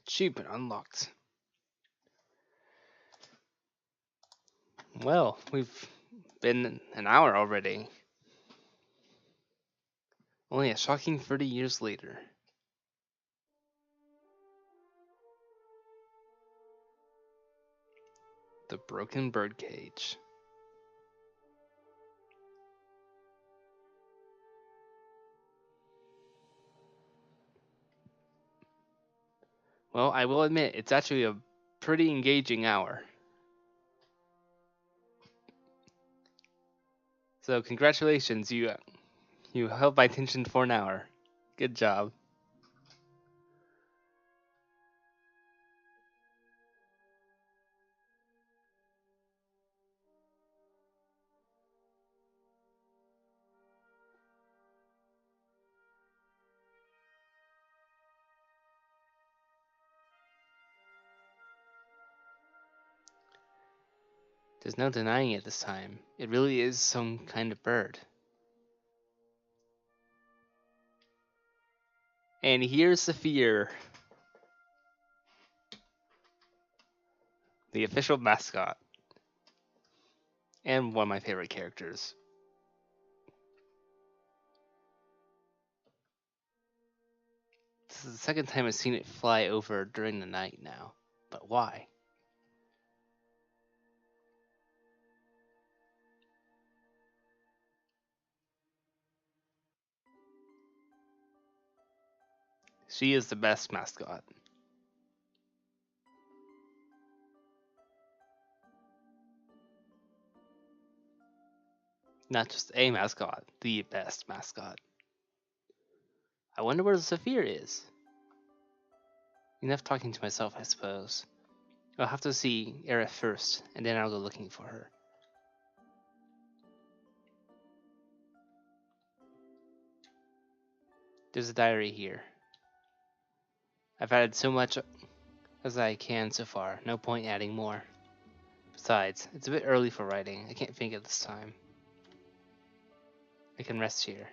Achievement unlocked. Well, we've been an hour already. Only a shocking 30 years later. The Broken Birdcage. Well, I will admit, it's actually a pretty engaging hour. So congratulations, you held my attention for an hour. Good job. There's no denying it this time. It really is some kind of bird. And here's Saphir, the official mascot. And one of my favorite characters. This is the second time I've seen it fly over during the night now. But why? She is the best mascot. Not just a mascot, the best mascot. I wonder where Saphir is. Enough talking to myself, I suppose. I'll have to see Aerith first, and then I'll go looking for her. There's a diary here. I've added so much as I can so far, no point adding more. Besides, it's a bit early for writing. I can't think at this time. I can rest here.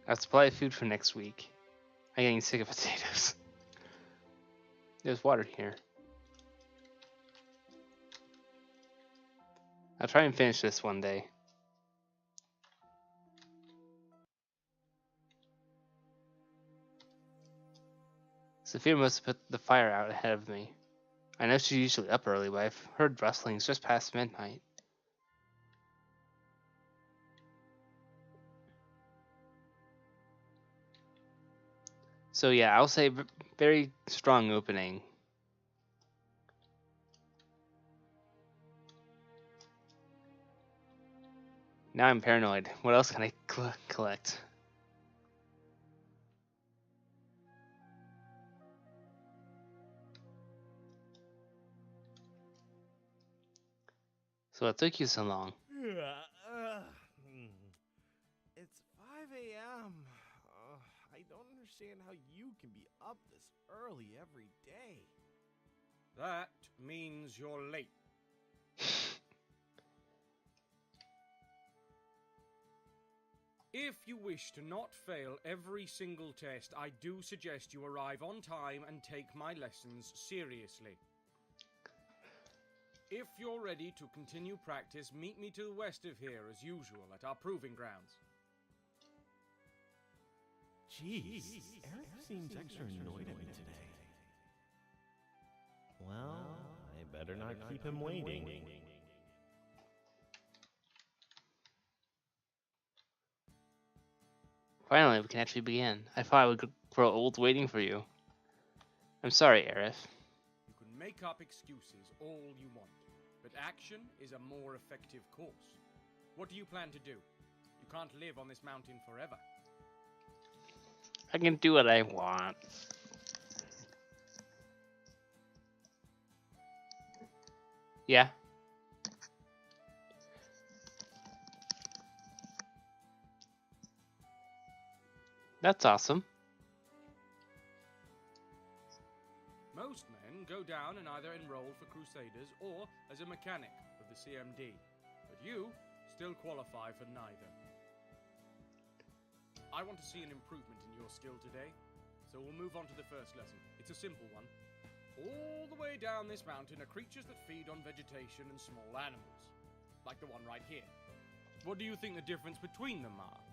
I have supply of food for next week. I'm getting sick of potatoes. There's water here. I'll try and finish this one day. Saphir must have put the fire out ahead of me. I know she's usually up early, but I've heard rustlings just past midnight. So yeah, I'll say very strong opening. Now I'm paranoid. What else can I collect? So what took you so long? It's 5 a.m. I don't understand how you can be up this early every day. That means you're late. If you wish to not fail every single test, I do suggest you arrive on time and take my lessons seriously. If you're ready to continue practice, meet me to the west of here as usual at our proving grounds. Jeez, Eric seems extra annoyed at me today. Well, I better not keep him waiting. Finally, we can actually begin. I thought I would grow old waiting for you. I'm sorry, Aerith. You can make up excuses all you want, but action is a more effective course. What do you plan to do? You can't live on this mountain forever. I can do what I want. Yeah. That's awesome. Most men go down and either enroll for Crusaders or as a mechanic of the CMD. But you still qualify for neither. I want to see an improvement in your skill today, so we'll move on to the first lesson. It's a simple one. All the way down this mountain are creatures that feed on vegetation and small animals, like the one right here. What do you think the difference between them are?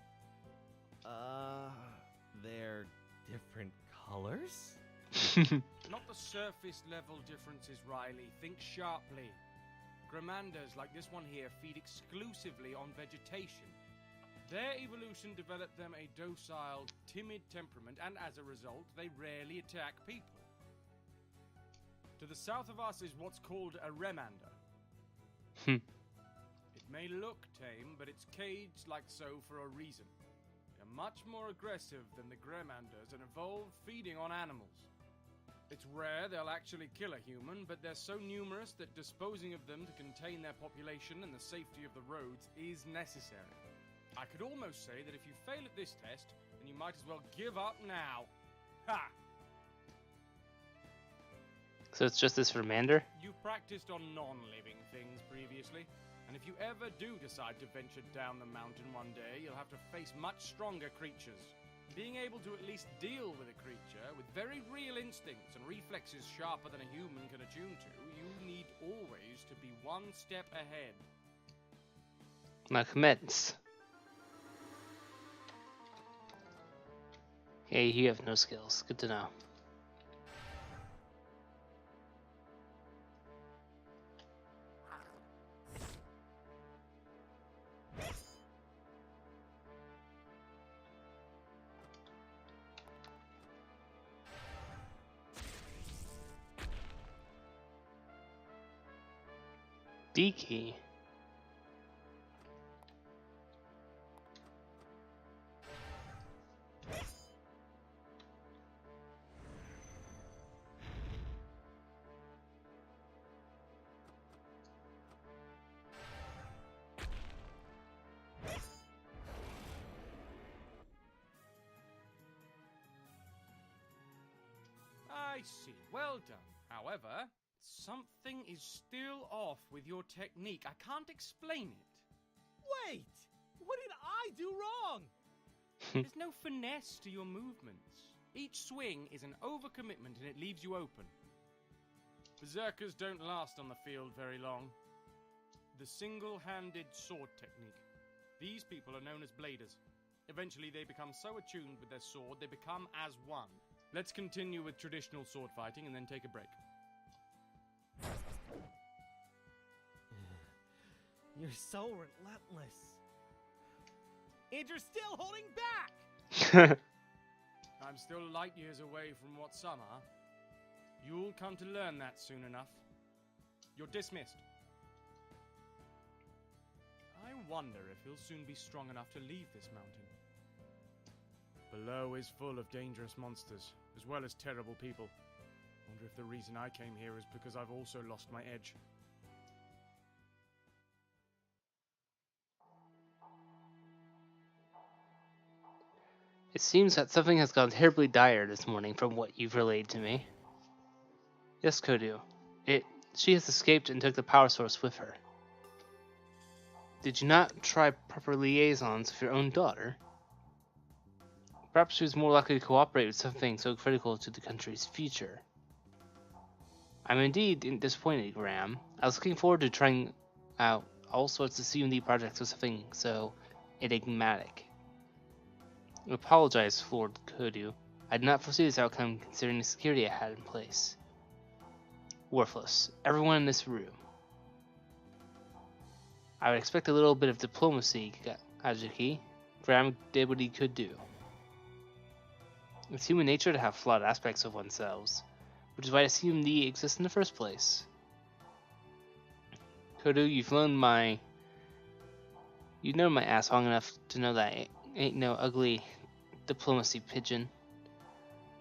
They're different colors? Not the surface level differences, Riley. Think sharply. Gramanders, like this one here, feed exclusively on vegetation. Their evolution developed them a docile, timid temperament, and as a result, they rarely attack people. To the south of us is what's called a Remander. It may look tame, but it's caged like so for a reason. They're much more aggressive than the Gremanders and evolved feeding on animals. It's rare they'll actually kill a human, but they're so numerous that disposing of them to contain their population and the safety of the roads is necessary. I could almost say that if you fail at this test, then you might as well give up now. Ha! So it's just this Remander? You've practiced on non-living things previously, and if you ever do decide to venture down the mountain one day, you'll have to face much stronger creatures. Being able to at least deal with a creature with very real instincts and reflexes sharper than a human can attune to, you need always to be one step ahead. Now commence. Hey, you have no skills. Good to know. D key. I see. Well done. However, something is still off with your technique. I can't explain it. Wait! What did I do wrong? There's no finesse to your movements. Each swing is an overcommitment and it leaves you open. Berserkers don't last on the field very long. The single-handed sword technique. These people are known as bladers. Eventually they become so attuned with their sword they become as one. Let's continue with traditional sword fighting and then take a break. You're so relentless. And you're still holding back! I'm still light years away from what some are. You'll come to learn that soon enough. You're dismissed. I wonder if he'll soon be strong enough to leave this mountain. Below is full of dangerous monsters, as well as terrible people. Wonder if the reason I came here is because I've also lost my edge. It seems that something has gone terribly dire this morning from what you've relayed to me. Yes, Kodu. She has escaped and took the power source with her. Did you not try proper liaisons with your own daughter? Perhaps she was more likely to cooperate with something so critical to the country's future. I'm indeed disappointed, Graham. I was looking forward to trying out all sorts of CMD projects with something so enigmatic. I apologize, Lord Kodu. I did not foresee this outcome considering the security I had in place. Worthless. Everyone in this room. I would expect a little bit of diplomacy, Kazuki. Graham did what he could do. It's human nature to have flawed aspects of oneself, which is why CMD exists in the first place. Kodu, you've known my ass long enough to know that ain't no ugly diplomacy pigeon.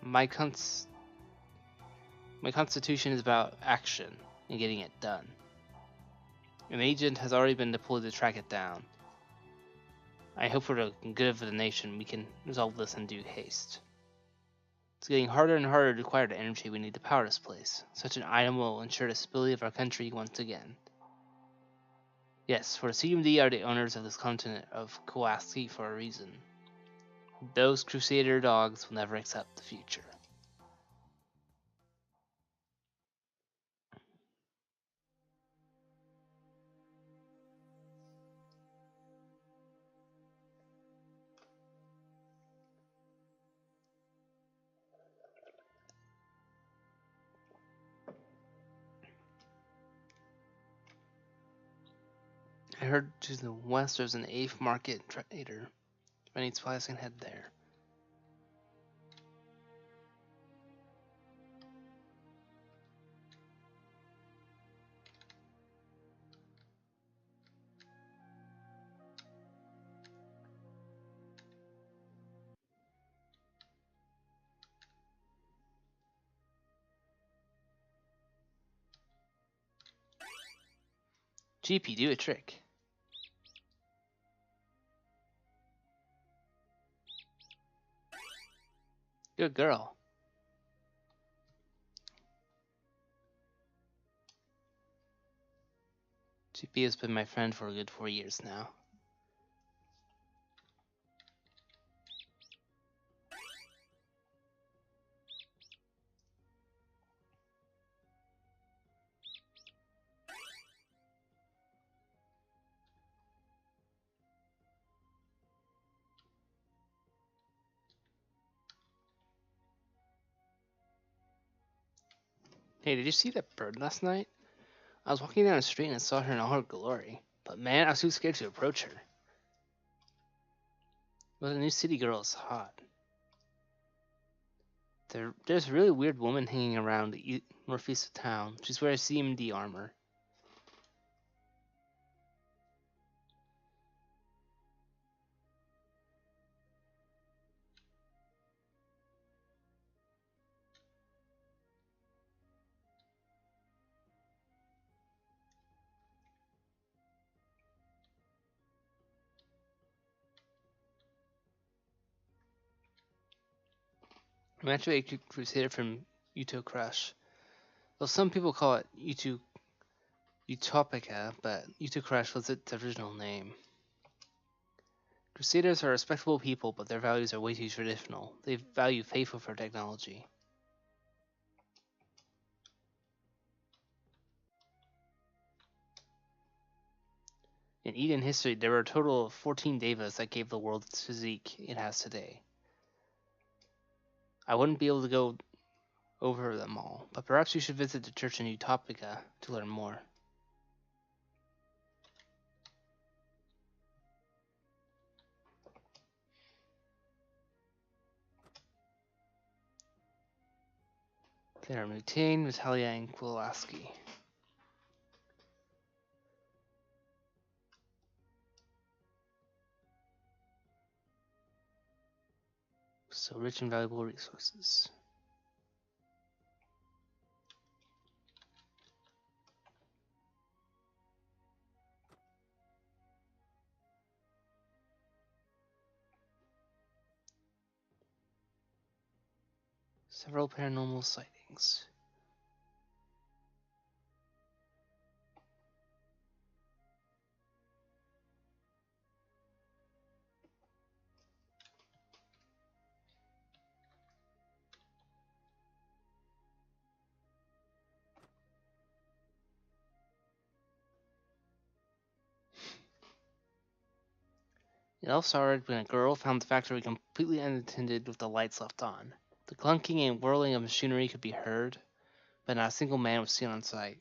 My constitution is about action and getting it done. An agent has already been deployed to track it down. I hope for the good of the nation we can resolve this in due haste. It's getting harder and harder to acquire the energy we need to power this place. Such an item will ensure the stability of our country once again. Yes, for the CMD are the owners of this continent of Kowalski for a reason. Those Crusader dogs will never accept the future. I heard to the west there's an 8th market trader. If I need supplies, I can head there. GP, do a trick. Good girl. GP has been my friend for a good 4 years now. Hey, did you see that bird last night? I was walking down the street and saw her in all her glory. But man, I was too scared to approach her. But the new city girl is hot. There's a really weird woman hanging around the northeast of town. She's wearing CMD armor. I'm actually a crusader from Uto Crush. Well, some people call it Utopica, but Uto Crush was its original name. Crusaders are respectable people, but their values are way too traditional. They value faith over technology. In Eden history, there were a total of 14 devas that gave the world its physique it has today. I wouldn't be able to go over them all, but perhaps you should visit the church in Utopica to learn more. There are Mutane, Natalia, and Kowalski. So rich and valuable resources. Several paranormal sightings. It all started when a girl found the factory completely unattended with the lights left on. The clunking and whirling of machinery could be heard, but not a single man was seen on site.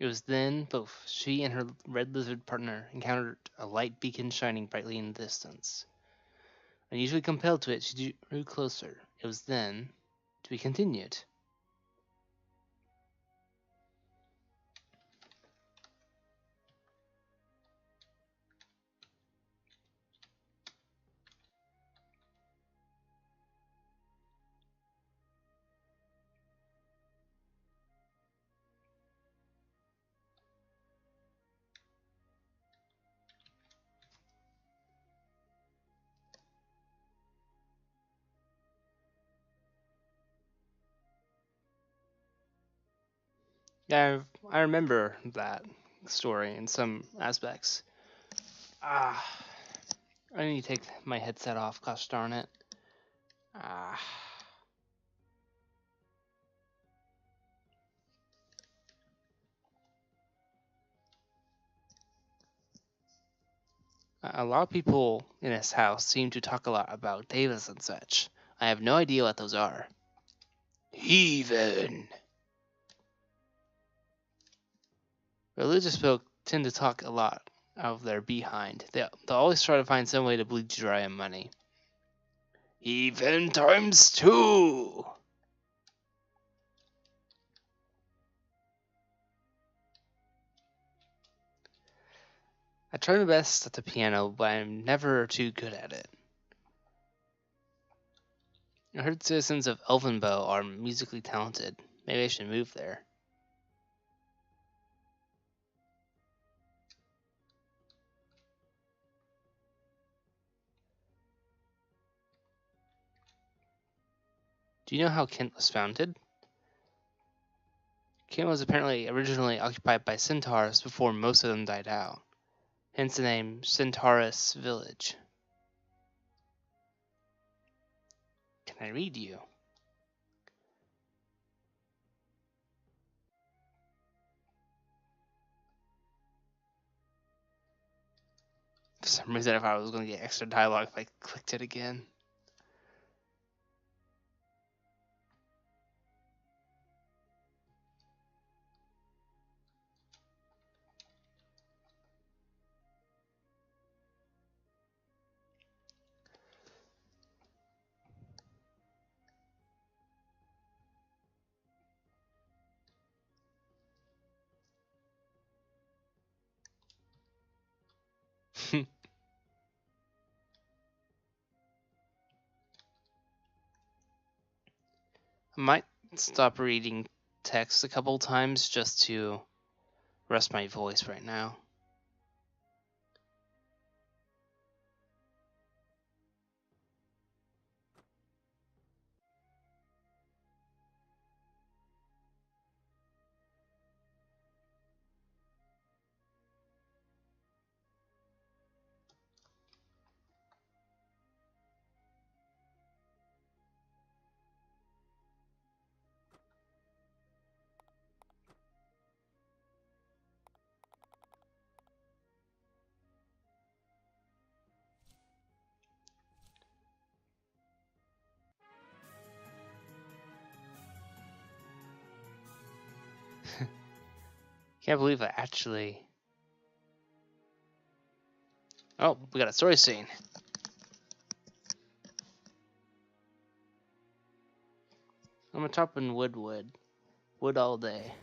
It was then both she and her red lizard partner encountered a light beacon shining brightly in the distance. Unusually compelled to it, she drew closer. It was then to be continued. Yeah, I remember that story in some aspects. Ah, I need to take my headset off, gosh darn it. Ah. A lot of people in this house seem to talk a lot about Davis and such. I have no idea what those are. Heathen! Religious folk tend to talk a lot out of their behind. They'll always try to find some way to bleed you dry on money. Heathen times 2! I try my best at the piano, but I'm never too good at it. I heard citizens of Elvenbow are musically talented. Maybe I should move there. Do you know how Kent was founded? Kent was apparently originally occupied by centaurs before most of them died out. Hence the name Centaurus Village. Can I read you? For some reason I thought I was going to get extra dialogue if I clicked it again. I might stop reading text a couple times just to rest my voice right now. Can't believe I actually... Oh, we got a story scene. I'm chopping wood. Wood all day.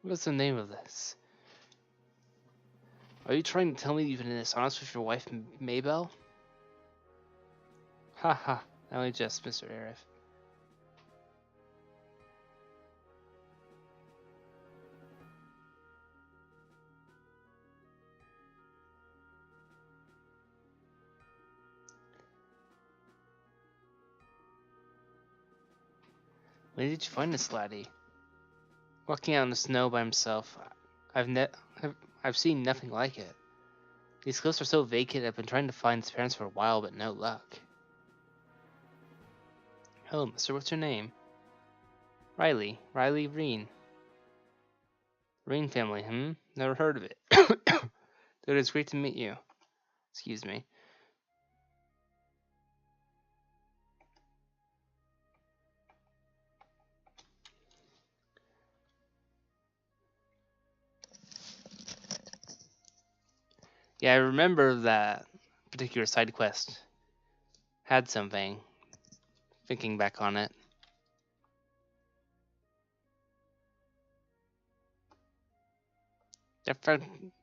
What's the name of this? Are you trying to tell me you've been dishonest with your wife, Maybell? Haha, only just, Mr. Arif. When did you find this laddie? Walking out in the snow by himself. I've seen nothing like it. These cliffs are so vacant. I've been trying to find his parents for a while, but no luck. Hello, mister. What's your name? Riley. Riley Reen. Reen family, Never heard of it. Dude, it's great to meet you. Excuse me. Yeah, I remember that particular side quest had something. Thinking back on it.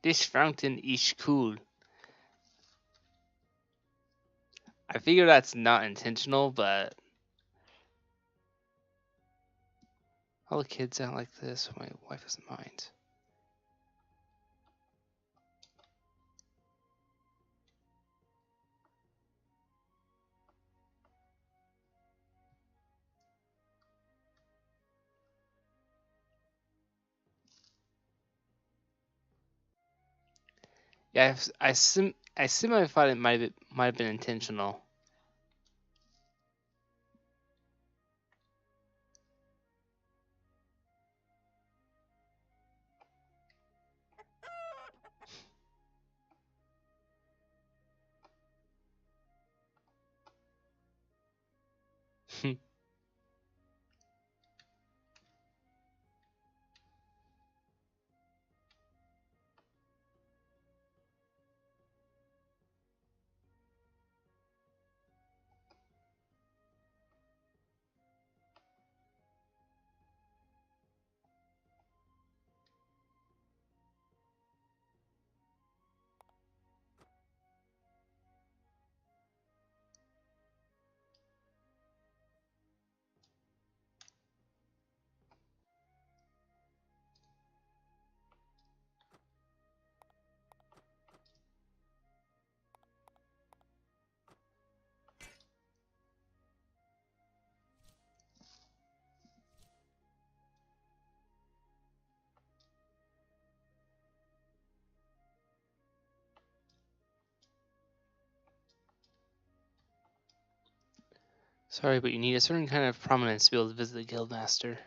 This fountain is cool. I figure that's not intentional, but all the kids out like this, my wife doesn't mind. Yeah, I semi thought it might have been intentional. Sorry, but you need a certain kind of prominence to be able to visit the Guildmaster.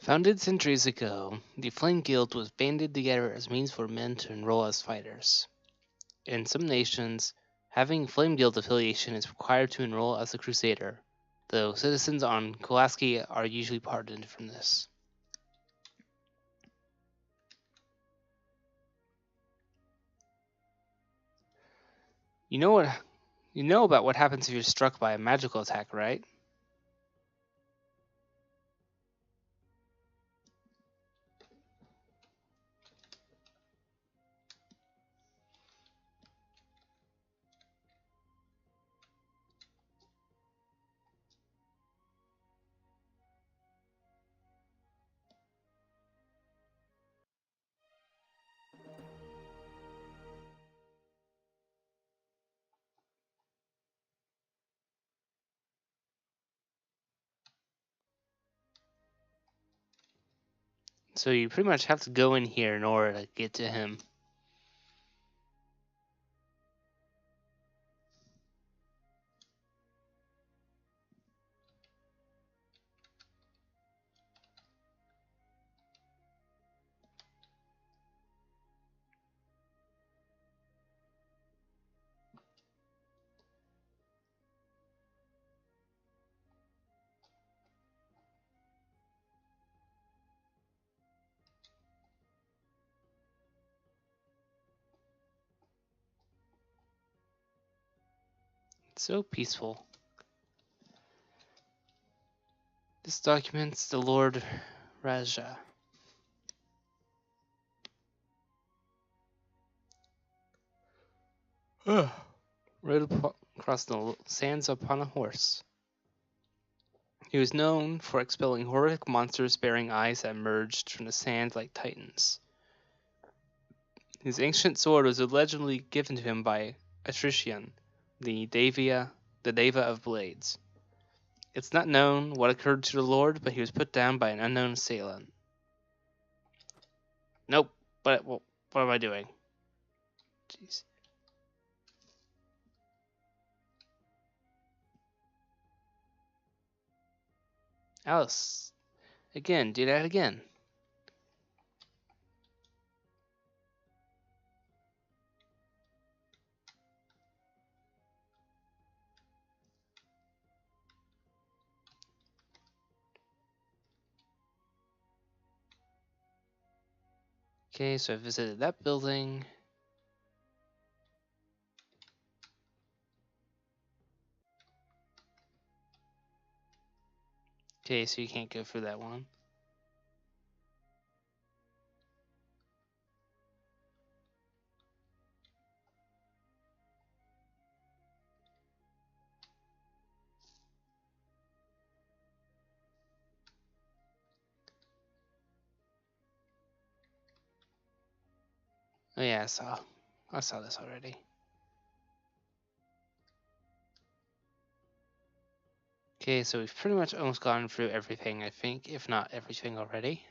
Founded centuries ago, the Flame Guild was banded together as means for men to enroll as fighters. In some nations, having Flame Guild affiliation is required to enroll as a crusader, though citizens on Kolaski are usually pardoned from this. You know about what happens if you're struck by a magical attack, right? So you pretty much have to go in here in order to get to him. It's so peaceful. This documents the Lord Raja. Rode across the sands upon a horse. He was known for expelling horrific monsters bearing eyes that emerged from the sand like titans. His ancient sword was allegedly given to him by Atrician, the Deva of blades. It's not known what occurred to the Lord, but he was put down by an unknown assailant. Nope. But what am I doing? Jeez. Alice. Again, do that again. Okay, so I visited that building. Okay, so you can't go for that one. Oh yeah, I saw this already. Okay, so we've pretty much almost gone through everything, I think, if not everything already.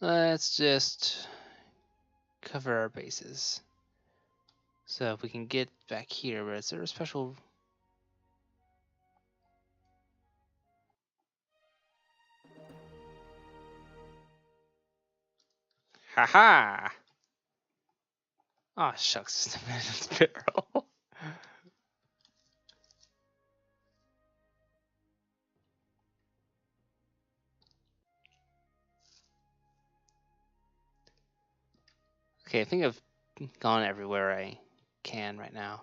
Let's just cover our bases. So if we can get back here, where is there a special... Haha! Aw, shucks, it's a man's barrel. Okay, I think I've gone everywhere I can right now.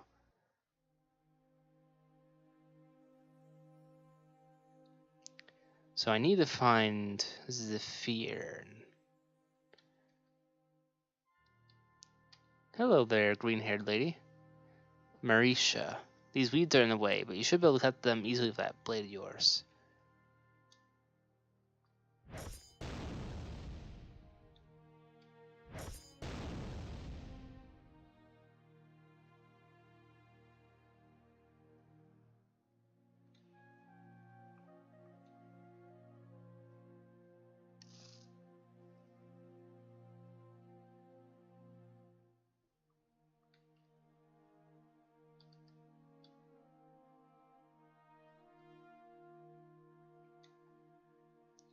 So I need to find Zephyr. Hello there, green-haired lady. Marisha. These weeds are in the way, but you should be able to cut them easily with that blade of yours.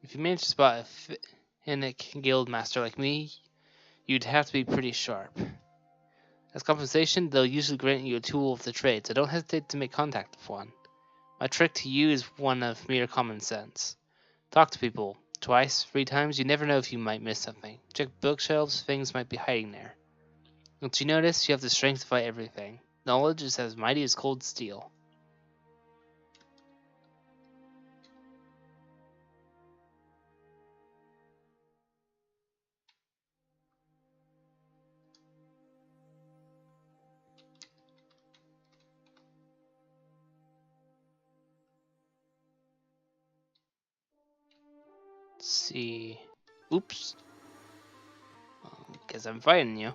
If you manage to spot a Finnick guild master like me, you'd have to be pretty sharp. As compensation, they'll usually grant you a tool of the trade, so don't hesitate to make contact with one. My trick to you is one of mere common sense. Talk to people. Twice, 3 times, you never know if you might miss something. Check bookshelves, things might be hiding there. Once you notice, you have the strength to fight everything. Knowledge is as mighty as cold steel. Let's see. Oops. Guess I'm fighting you.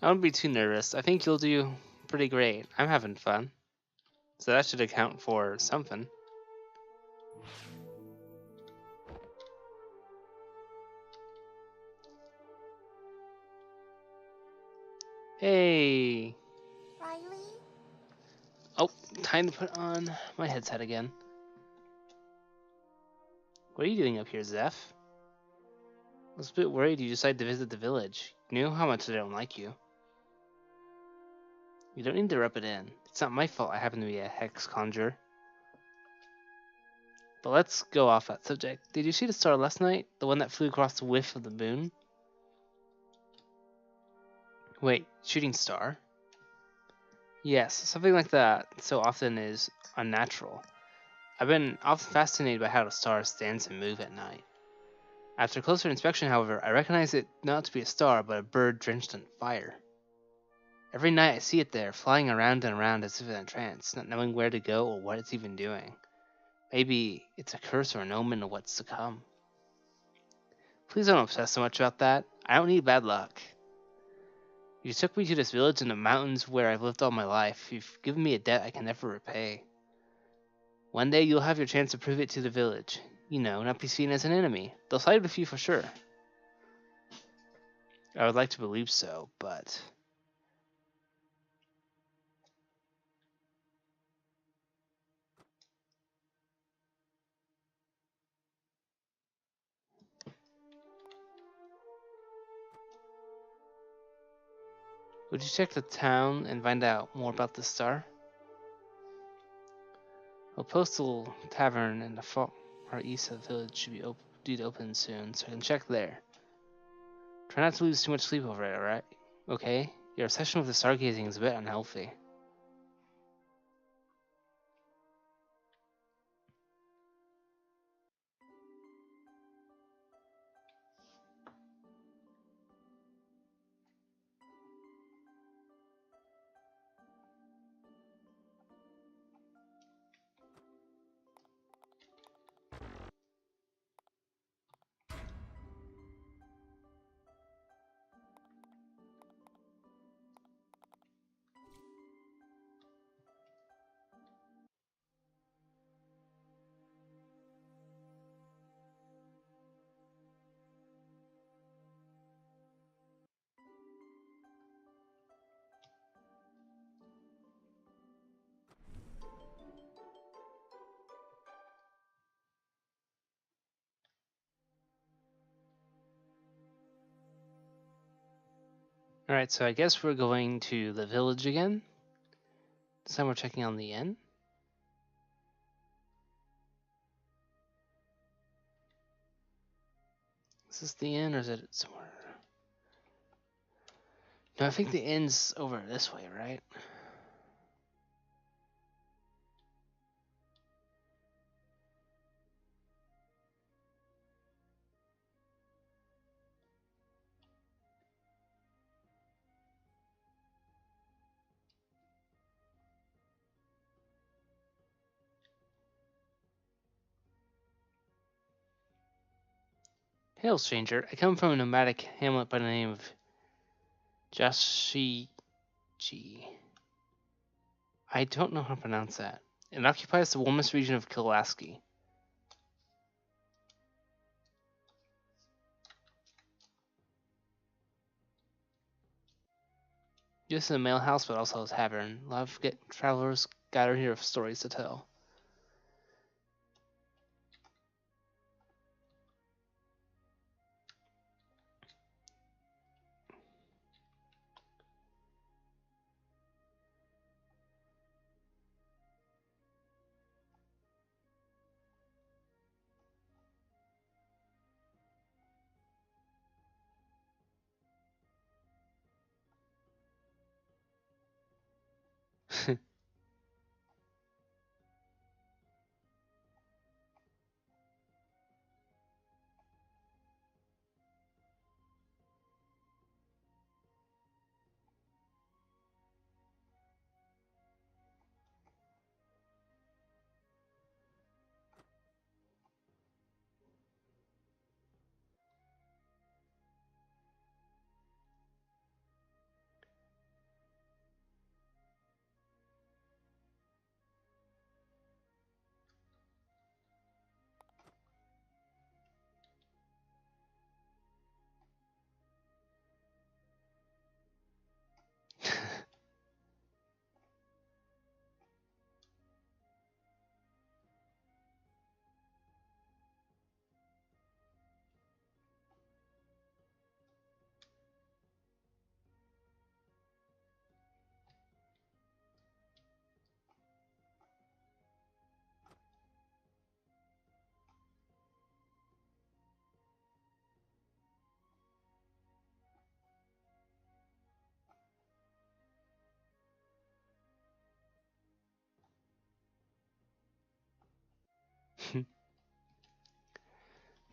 I wouldn't be too nervous. I think you'll do pretty great. I'm having fun. So that should account for something. Hey! Riley? Oh, time to put on my headset again. What are you doing up here, Zeph? I was a bit worried you decided to visit the village. You knew how much I don't like you. You don't need to rub it in. It's not my fault I happen to be a hex conjurer. But let's go off that subject. Did you see the star last night? The one that flew across the whiff of the moon? Wait, shooting star? Yes, something like that so often is unnatural. I've been often fascinated by how the stars dance and move at night. After closer inspection, however, I recognize it not to be a star, but a bird drenched in fire. Every night I see it there, flying around and around as if in a trance, not knowing where to go or what it's even doing. Maybe it's a curse or an omen of what's to come. Please don't obsess so much about that. I don't need bad luck. You took me to this village in the mountains where I've lived all my life. You've given me a debt I can never repay. One day you'll have your chance to prove it to the village. You know, not be seen as an enemy. They'll side with you for sure. I would like to believe so, but... Would you check the town and find out more about the star? A postal tavern in the far east of the village should be due to open soon, so I can check there. Try not to lose too much sleep over it, alright? Okay? Your obsession with the stargazing is a bit unhealthy. Alright, so I guess we're going to the village again. This time we're checking on the inn. Is this the inn or is it somewhere? No, I think the inn's over this way, right? Hail, stranger. I come from a nomadic hamlet by the name of Jashiji. I don't know how to pronounce that. It occupies the warmest region of Kilaski. This is a mail house, but also a tavern. A lot of travelers gather here with stories to tell.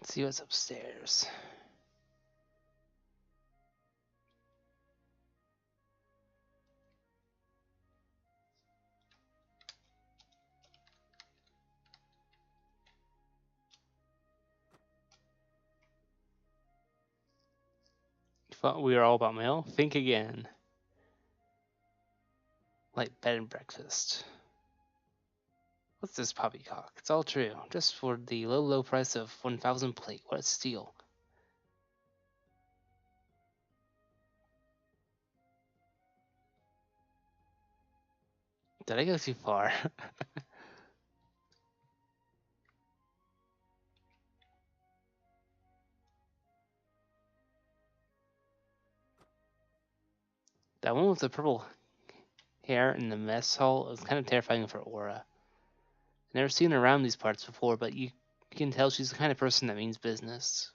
Let's see what's upstairs. Thought we were all about mail? Think again. Like bed and breakfast. What's this poppycock? It's all true. Just for the low price of 1,000 plate. What a steal. Did I go too far? That one with the purple hair in the mess hall was kind of terrifying for Aura. Never seen her around these parts before, but you can tell she's the kind of person that means business.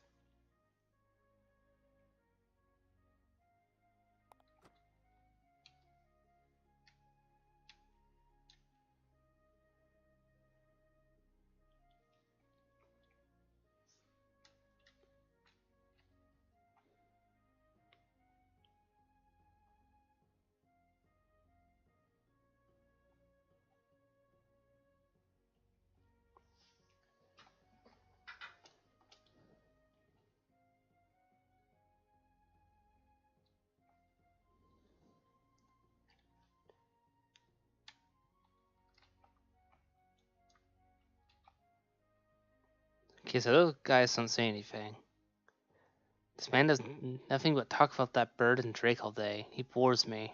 Okay, so those guys don't say anything. This man does nothing but talk about that bird and Drake all day. He bores me.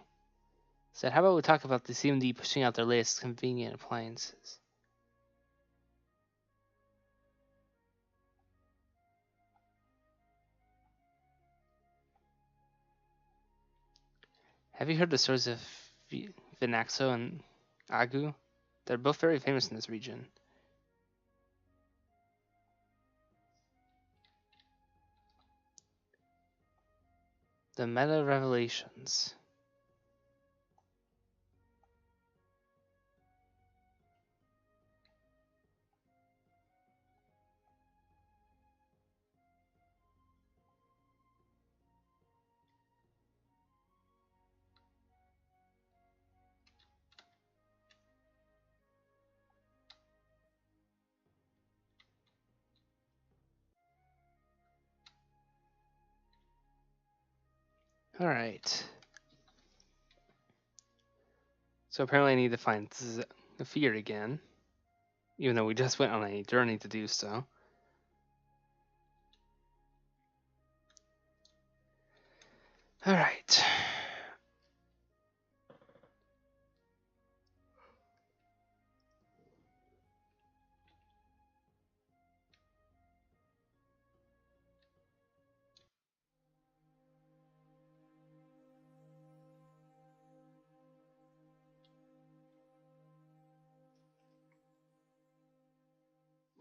Said, how about we talk about the CMD pushing out their latest convenient appliances? Have you heard the stories of Vinaxo and Agu? They're both very famous in this region. The Meta Revelations. Alright. So apparently I need to find Zephyr again. Even though we just went on a journey to do so. Alright.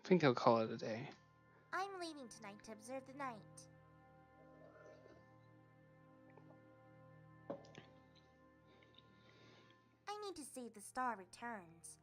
I think I'll call it a day. I'm leaving tonight to observe the night. I need to see if the star returns.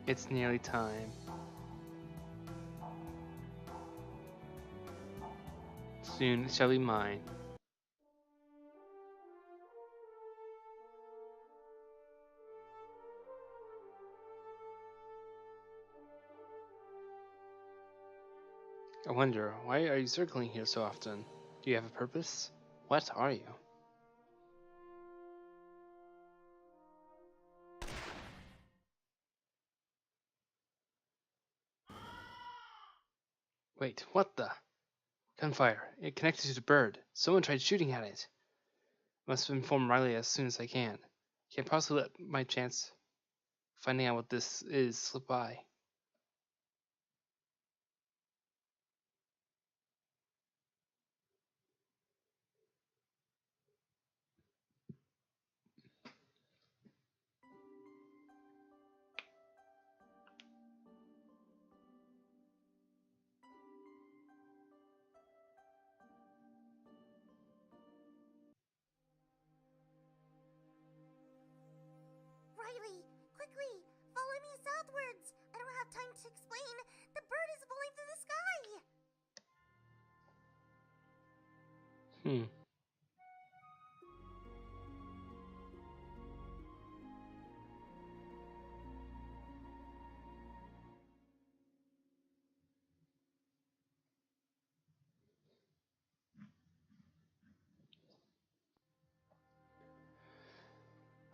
It's nearly time. Soon it shall be mine. I wonder, why are you circling here so often? Do you have a purpose? What are you? Wait, what the? Gunfire. It connected to the bird. Someone tried shooting at it. Must inform Riley as soon as I can. Can't possibly let my chance finding out what this is slip by. Riley, quickly, follow me southwards. I don't have time to explain. The bird is falling through the sky.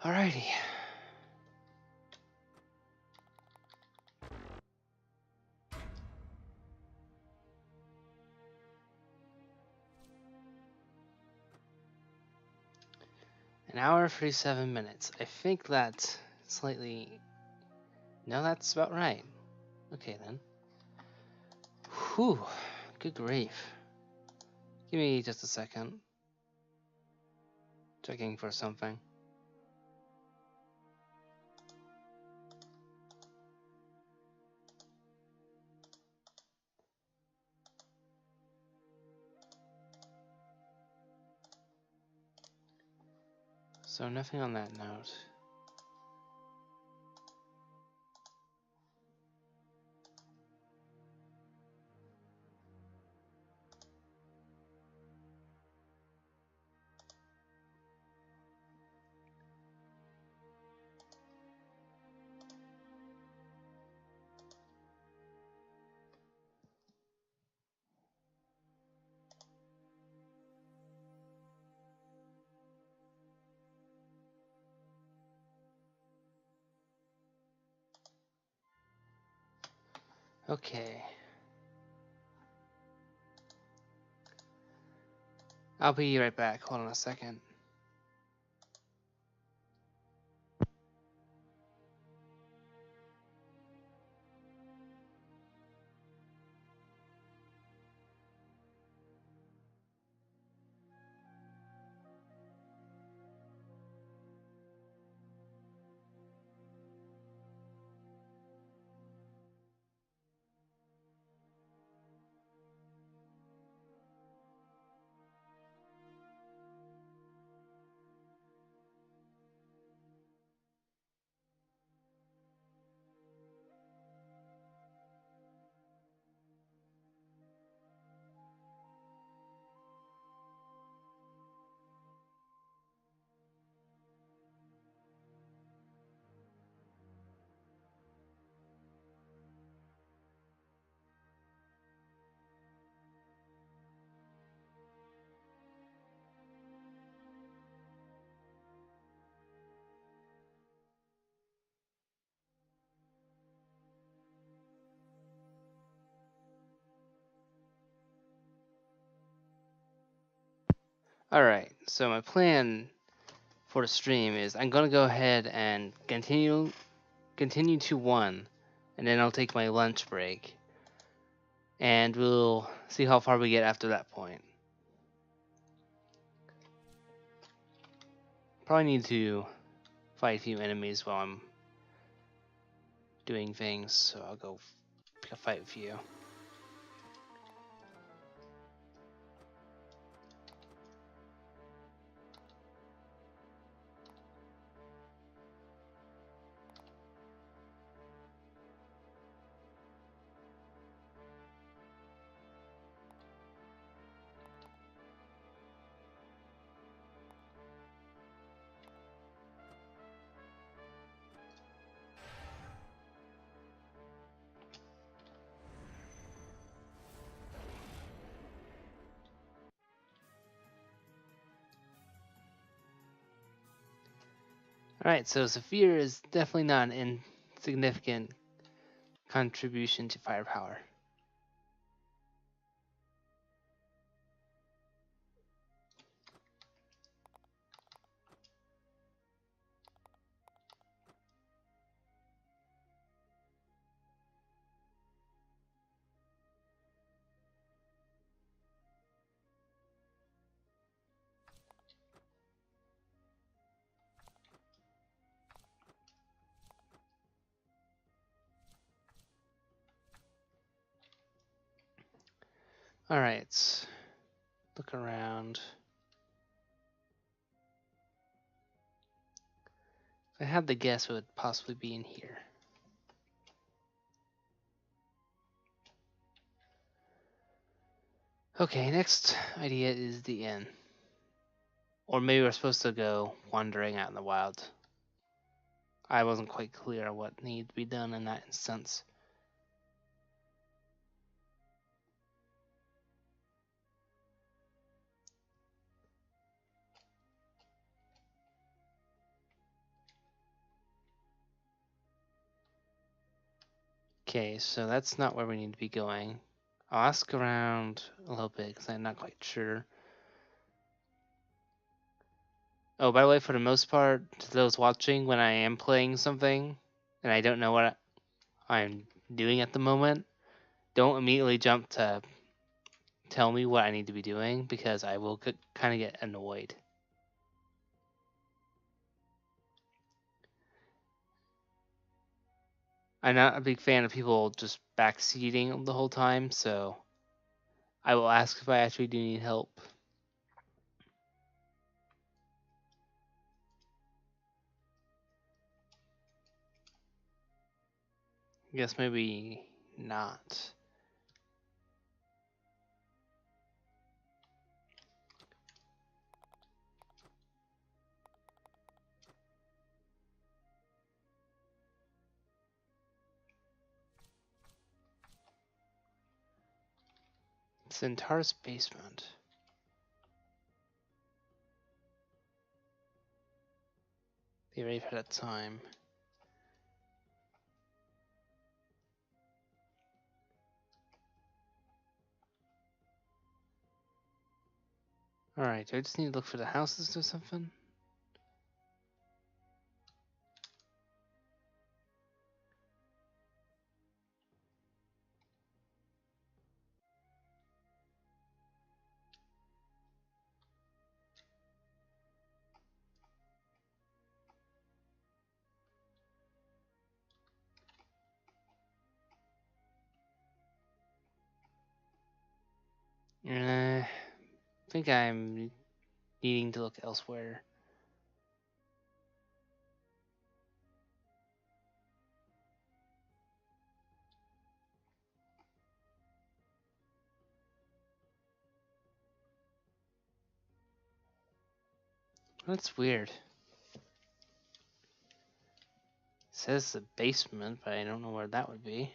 Alrighty. An hour 47 minutes. I think that's slightly... No, that's about right. Okay then. Whew. Good grief. Give me just a second. Checking for something. So nothing on that note. Okay. I'll be right back. Hold on a second. Alright, so my plan for the stream is I'm gonna go ahead and continue to 1, and then I'll take my lunch break, and we'll see how far we get after that point. Probably need to fight a few enemies while I'm doing things, so I'll go pick a fight with you. Alright, so Saphir is definitely not an insignificant contribution to firepower. Alright, look around. If I had to guess, what would possibly be in here? Okay, next idea is the inn. Or maybe we're supposed to go wandering out in the wild. I wasn't quite clear on what needed to be done in that instance. Okay, so that's not where we need to be going. I'll ask around a little bit because I'm not quite sure. Oh, by the way, for the most part, to those watching, when I am playing something and I don't know what I'm doing at the moment, don't immediately jump to tell me what I need to be doing because I will kind of get annoyed. I'm not a big fan of people just backseating the whole time, so I will ask if I actually do need help. I guess maybe not. Centaur's basement. They already had that time. Alright, do I just need to look for the houses or something? I think I'm needing to look elsewhere. That's weird. It says the basement, but I don't know where that would be.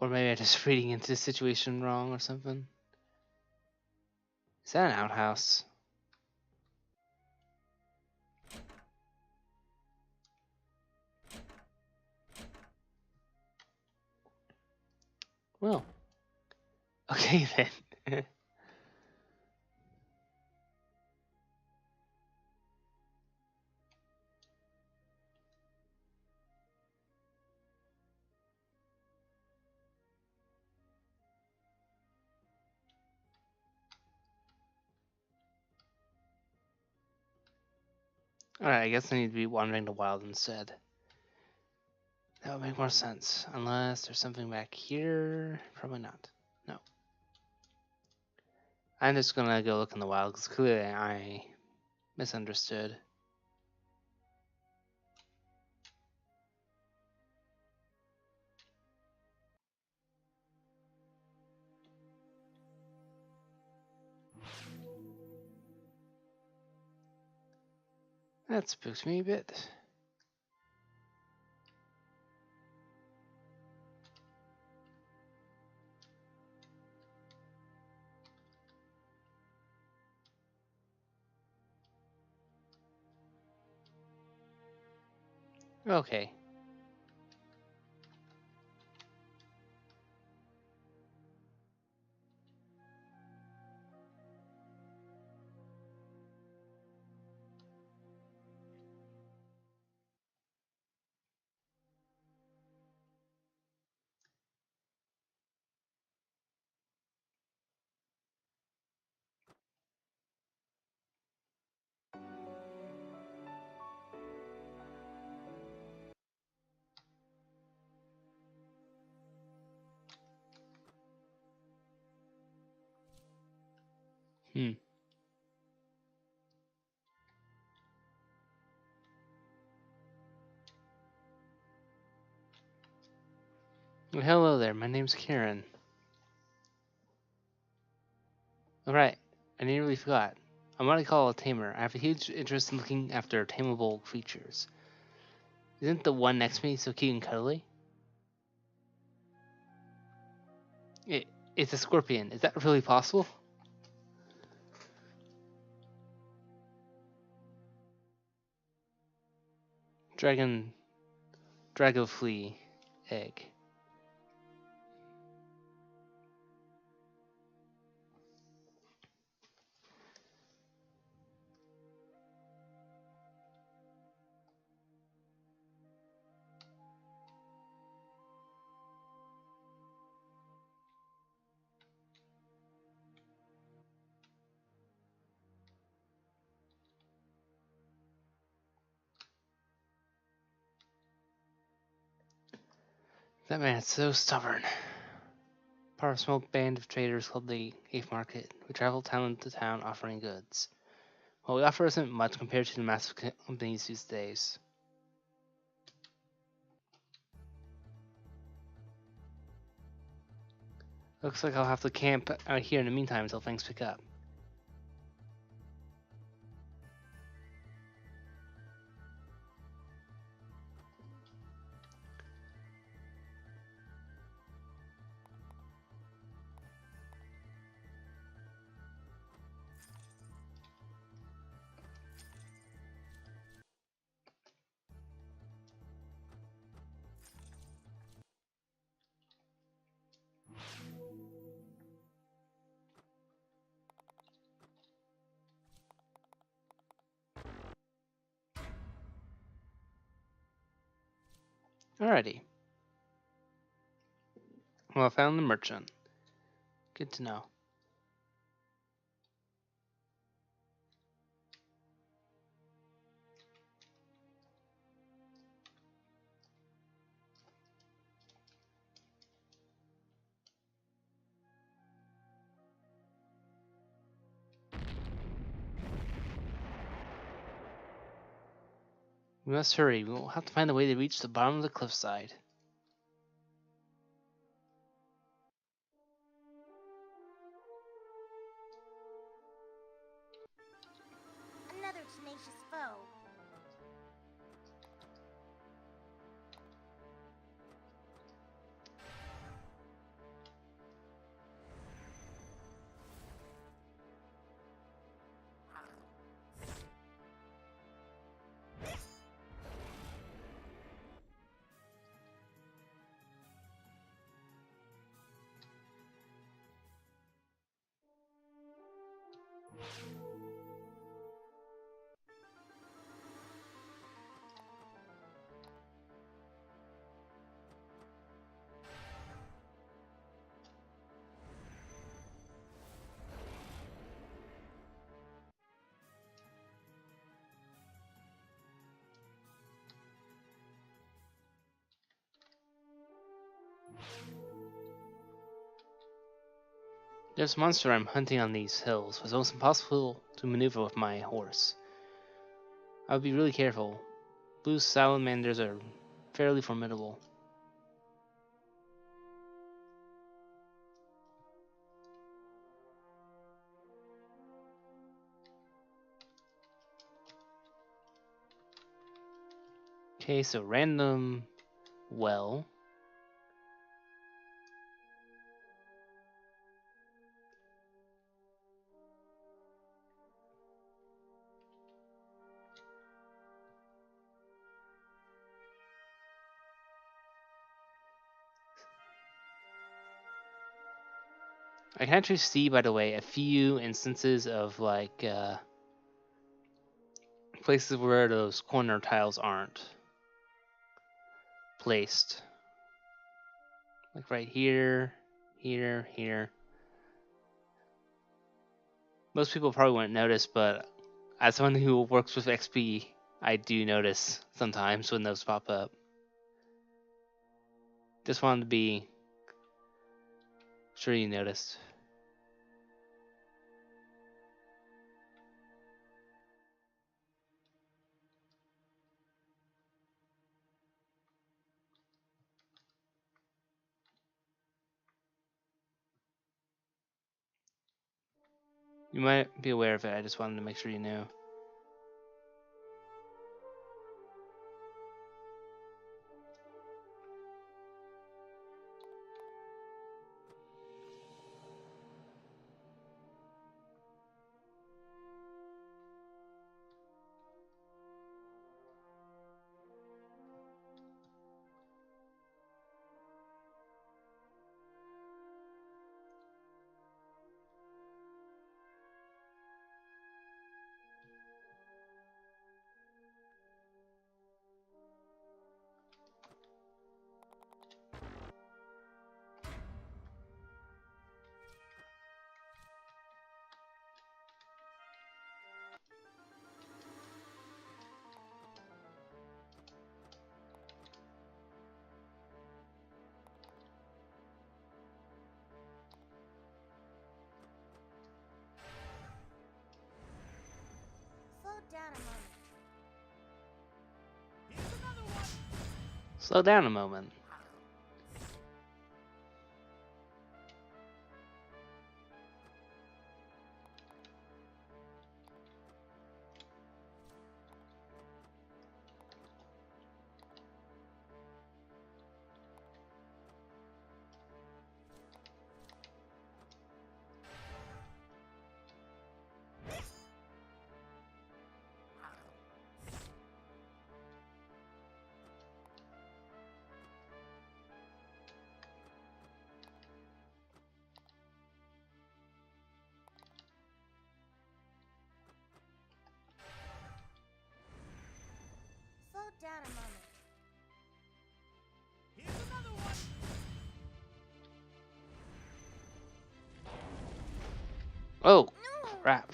Or maybe I'm just reading into the situation wrong or something. Is that an outhouse? Well, okay then. Alright, I guess I need to be wandering the wild instead. That would make more sense. Unless there's something back here. Probably not. No. I'm just gonna go look in the wild because clearly I misunderstood. That spooks me a bit. Okay. Hmm. Well, hello there, my name's Karen. Alright, I nearly forgot. I'm what I call a tamer. I have a huge interest in looking after tameable creatures. Isn't the one next to me so cute and cuddly? It's a scorpion. Is that really possible? Dragoflea egg. That man is so stubborn. Part of a small band of traders called the Eighth Market. We travel town to town offering goods. What we offer isn't much compared to the massive companies these days. Looks like I'll have to camp out here in the meantime until things pick up. Alrighty. Well, I found the merchant. Good to know. We must hurry. We will have to find a way to reach the bottom of the cliffside. Another tenacious foe. There's a monster I'm hunting on these hills. It's almost impossible to maneuver with my horse. I would be really careful. Blue salamanders are fairly formidable. Okay, so random well. I can actually see, by the way, a few instances of like places where those corner tiles aren't placed. Like right here, here, here. Most people probably wouldn't notice, but as someone who works with XP, I do notice sometimes when those pop up. Just wanted to be sure you noticed. You might be aware of it, I just wanted to make sure you knew. down a moment. Here's another one. Slow down a moment. Slow down a moment. Here's another one. Oh, No! crap.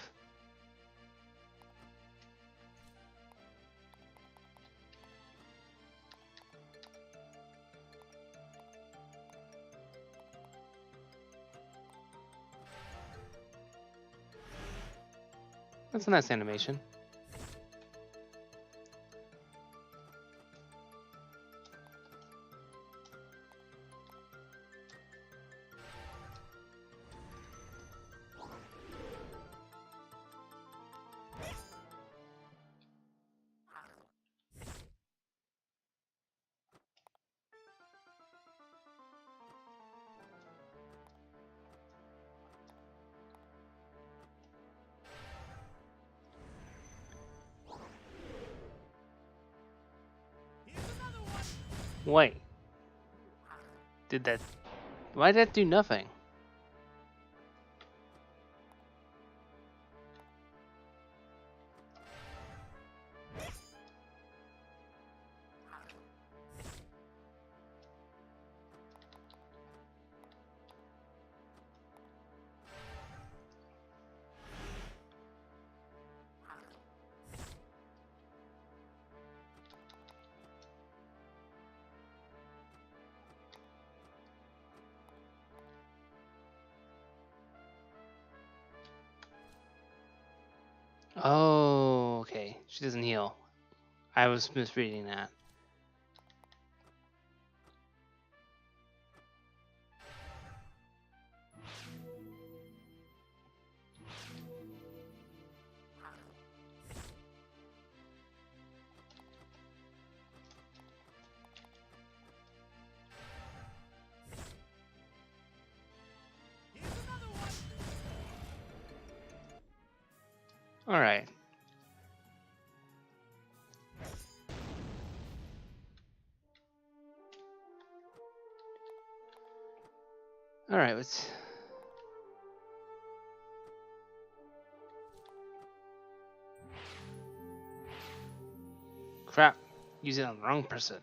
That's a nice animation. Here's another one. Wait. Did that... Why did that do nothing? Oh, okay. She doesn't heal. I was misreading that. Here's another one. Alright. Alright, let's... Crap. Use it on the wrong person.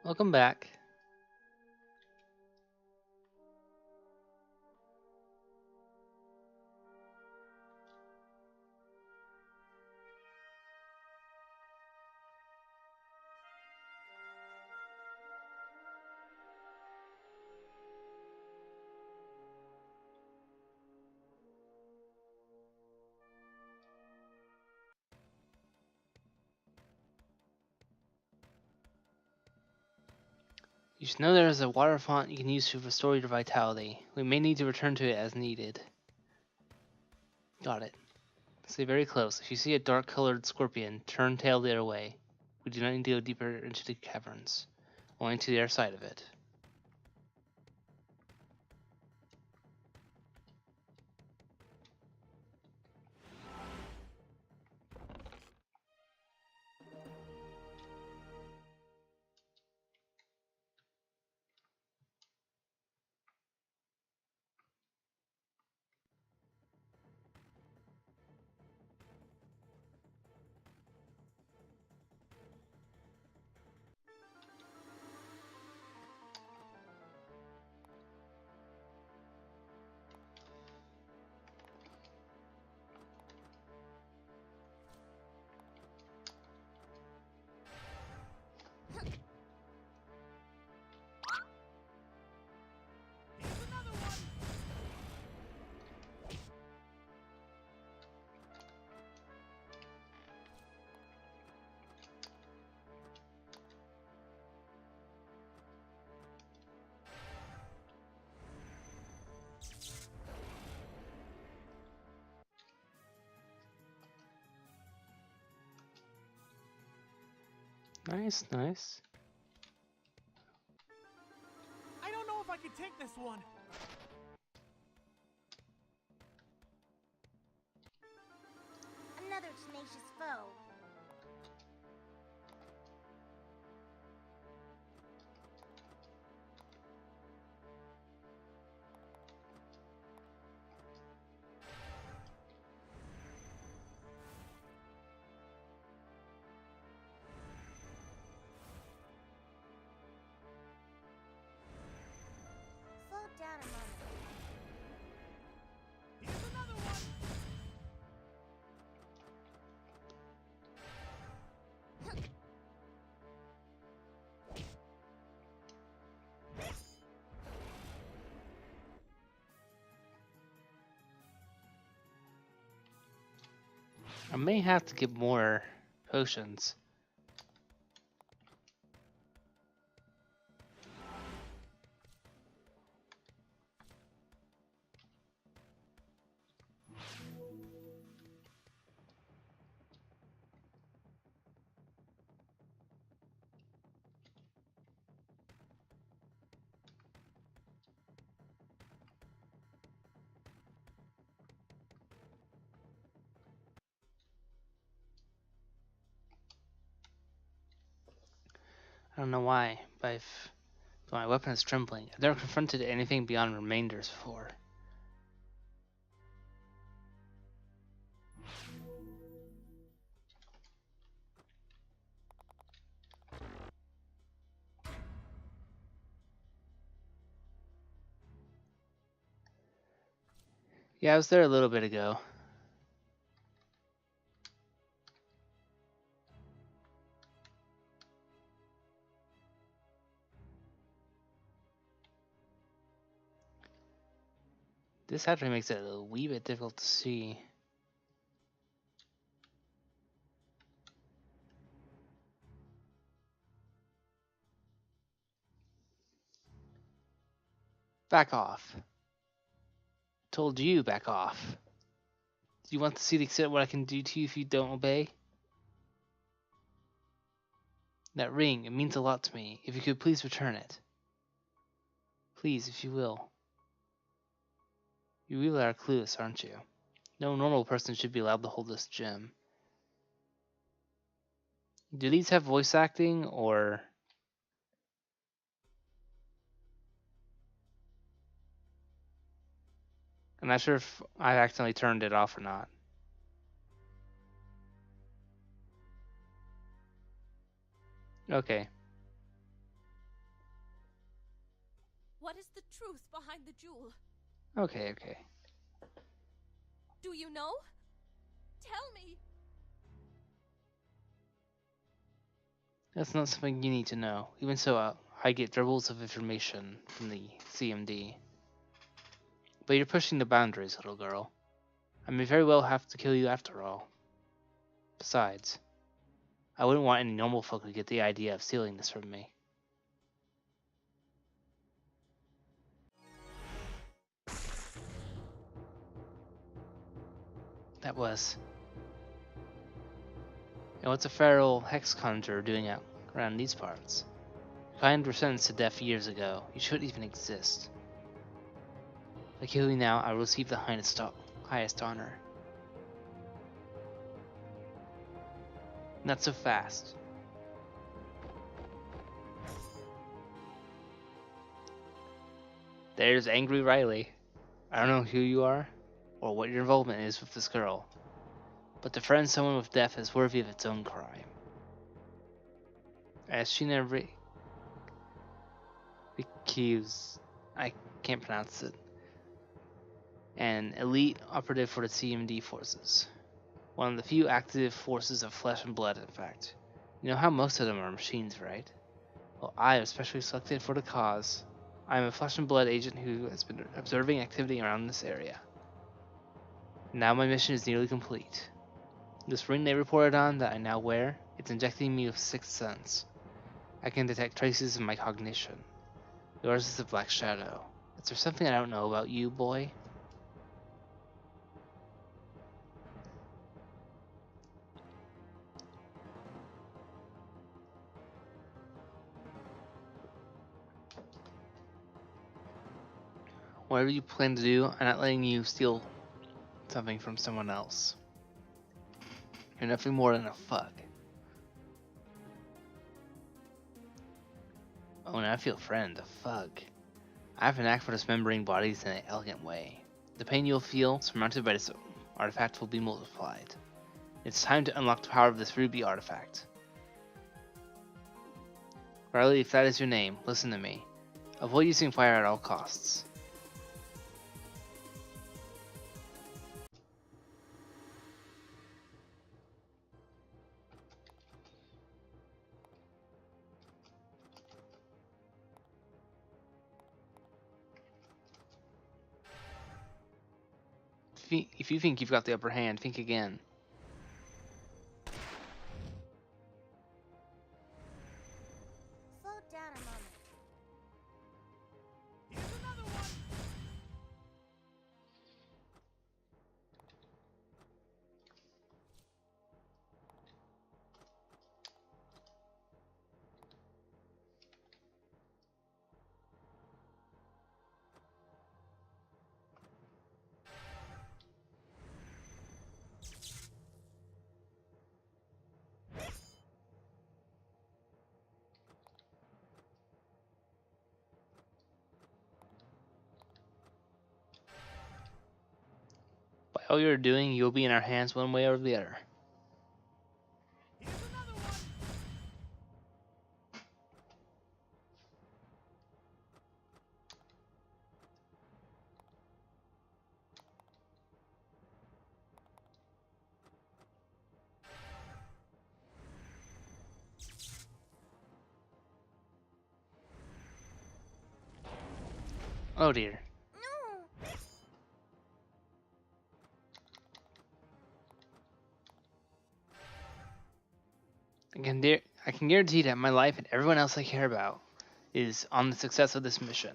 Welcome back. You should know there is a water font you can use to restore your vitality. We may need to return to it as needed. Got it. Stay very close. If you see a dark-colored scorpion, turn tail the other way. We do not need to go deeper into the caverns, only to the other side of it. Nice, nice. I don't know if I can take this one. Another tenacious foe. Slow down a moment. Here's another one. I may have to get more potions. I don't know why, but my weapon is trembling. I've never confronted anything beyond remainders before. Yeah, I was there a little bit ago. This actually makes it a wee bit difficult to see. Back off. Told you, back off. Do you want to see the extent of what I can do to you if you don't obey? That ring, it means a lot to me. If you could please return it. Please, if you will. You really are clueless, aren't you? No normal person should be allowed to hold this gem. Do these have voice acting, or... I'm not sure if I accidentally turned it off or not. Okay. What is the truth behind the jewel? Okay. Do you know? Tell me! That's not something you need to know. Even so, I get dribbles of information from the CMD. But you're pushing the boundaries, little girl. I may very well have to kill you after all. Besides, I wouldn't want any normal folk to get the idea of stealing this from me. That was. And what's a feral hex conjurer doing out around these parts? Your kind were sentenced to death years ago. You shouldn't even exist. If I kill you now, I will receive the highest honor. Not so fast. There's Angry Riley. I don't know who you are, or what your involvement is with this girl, but to friend someone with death is worthy of its own crime. As Sheena Ricuse, I can't pronounce it, an elite operative for the CMD forces. One of the few active forces of flesh and blood, in fact. You know how most of them are machines, right? Well, I am specially selected for the cause. I am a flesh and blood agent who has been observing activity around this area. Now my mission is nearly complete. This ring they reported on that I now wear, it's injecting me with sixth sense. I can detect traces of my cognition. Yours is the Black Shadow. Is there something I don't know about you, boy? Whatever you plan to do, I'm not letting you steal something from someone else. You're nothing more than a fuck. Oh, and I feel friend, the fuck. I have an knack for dismembering bodies in an elegant way. The pain you'll feel, surmounted by this artifact, will be multiplied. It's time to unlock the power of this ruby artifact. Riley, if that is your name, listen to me. Avoid using fire at all costs. If you think you've got the upper hand, think again. Slow down a moment. Here's another one. By all you're doing, you'll be in our hands one way or the other. Here's another one. Oh dear. No! I can guarantee that my life and everyone else I care about is on the success of this mission.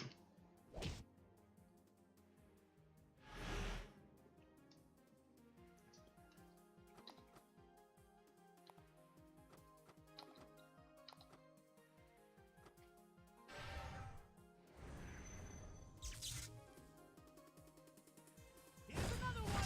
Here's another one.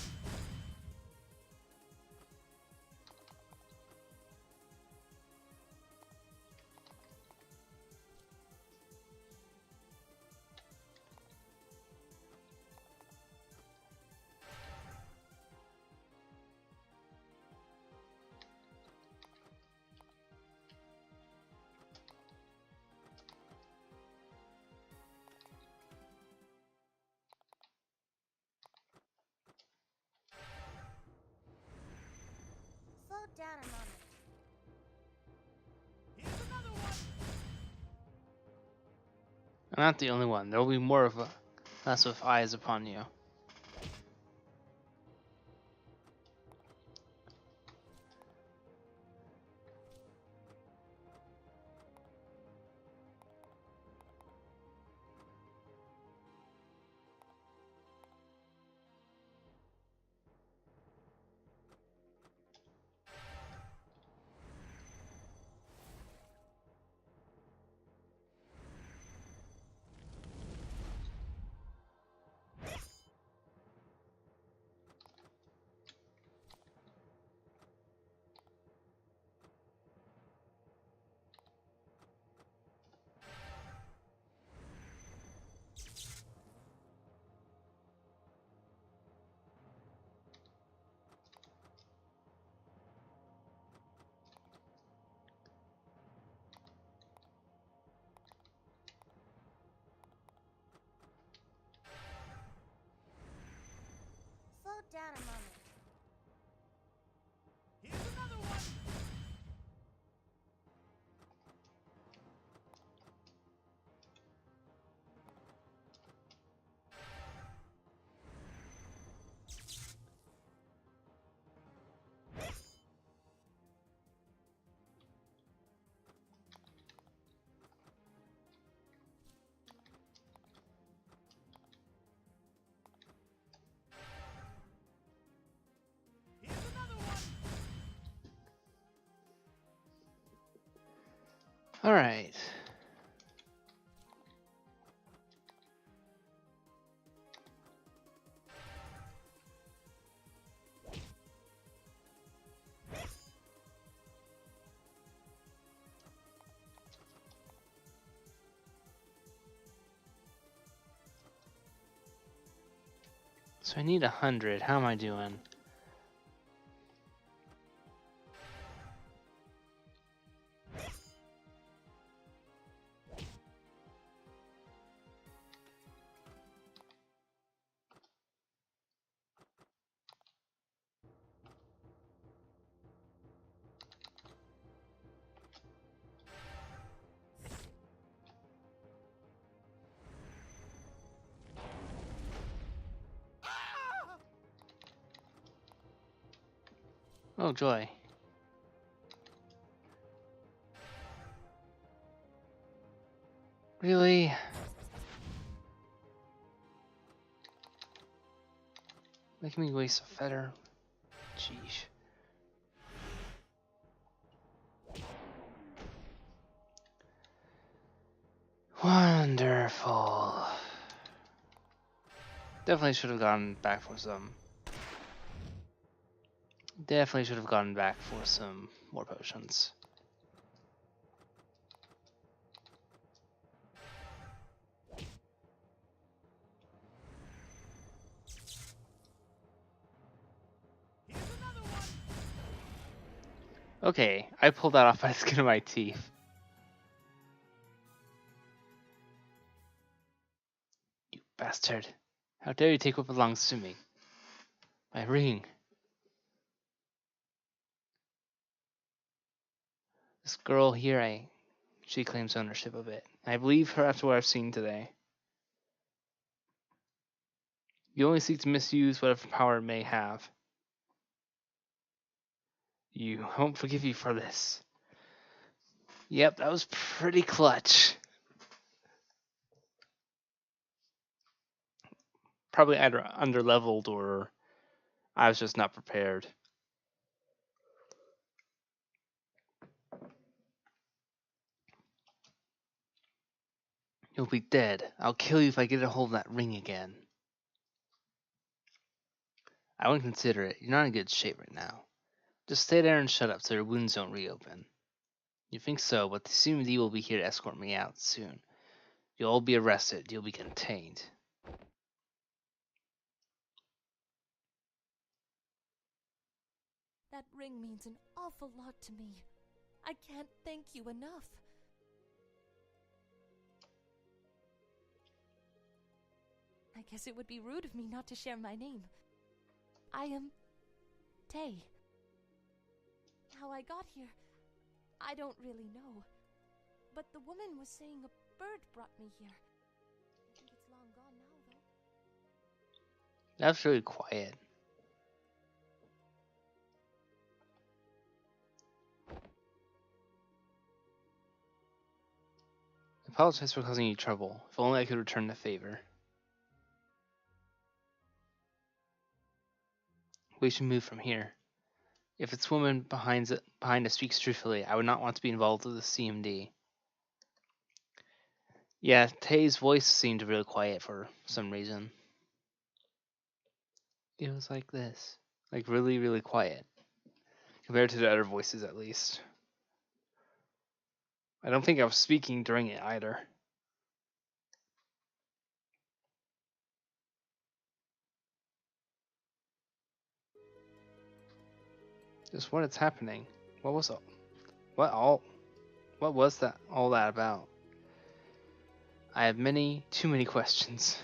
Slow down a moment. Here's another one. I'm not the only one. There will be more of us with eyes upon you. Slow down a moment. Here's another one. Here's another one. All right. So I need 100. How am I doing? Oh, joy. Really? Making me waste a feather? Jeez. Wonderful. Definitely should have gone back for some. Definitely should have gone back for some more potions. Okay, I pulled that off by the skin of my teeth. You bastard. How dare you take what belongs to me? My ring. This girl here, she claims ownership of it. I believe her after what I've seen today. You only seek to misuse whatever power it may have. I won't forgive you for this. Yep, that was pretty clutch. Probably either under-leveled or I was just not prepared. You'll be dead. I'll kill you if I get a hold of that ring again. I wouldn't consider it. You're not in good shape right now. Just stay there and shut up so your wounds don't reopen. You think so, but the CMD will be here to escort me out soon. You'll all be arrested. You'll be contained. That ring means an awful lot to me. I can't thank you enough. I guess it would be rude of me not to share my name. I am Tay. How I got here, I don't really know. But the woman was saying a bird brought me here. I think it's long gone now, though. That's really quiet. I apologize for causing you trouble. If only I could return the favor. We should move from here. If its woman behind us speaks truthfully, I would not want to be involved with the CMD. Yeah, Tay's voice seemed really quiet for some reason. It was like this. Like really, really quiet. Compared to the other voices, at least. I don't think I was speaking during it either. Just what is happening? What was all that about? I have too many questions.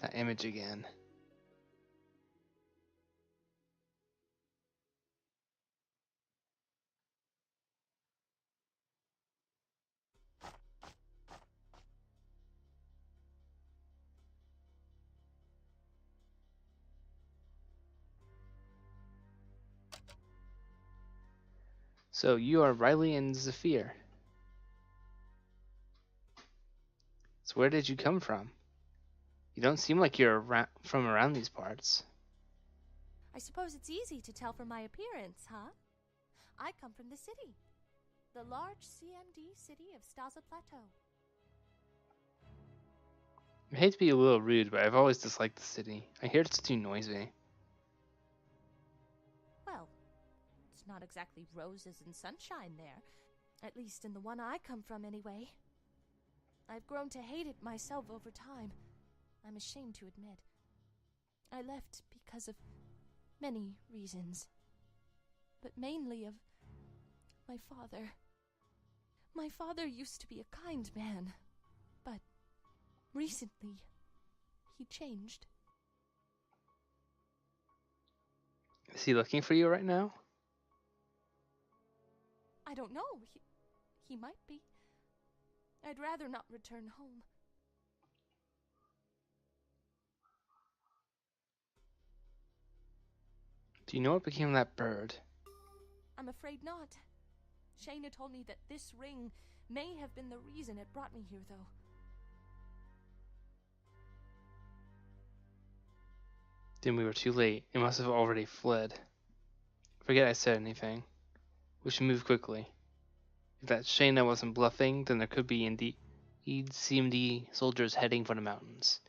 That image again. So you are Riley and Zephyr. So where did you come from? You don't seem like you're from around these parts. I suppose it's easy to tell from my appearance, huh? I come from the city. The large CMD city of Staza Plateau. I hate to be a little rude, but I've always disliked the city. I hear it's too noisy. Well, it's not exactly roses and sunshine there. At least in the one I come from, anyway. I've grown to hate it myself over time. I'm ashamed to admit. I left because of many reasons, but mainly of my father. My father used to be a kind man, but recently he changed. Is he looking for you right now? I don't know. He might be. I'd rather not return home. Do you know what became of that bird? I'm afraid not. Shayna told me that this ring may have been the reason it brought me here, though. Then we were too late. It must have already fled. Forget I said anything. We should move quickly. If that Shayna wasn't bluffing, then there could be indeed CMD soldiers heading for the mountains.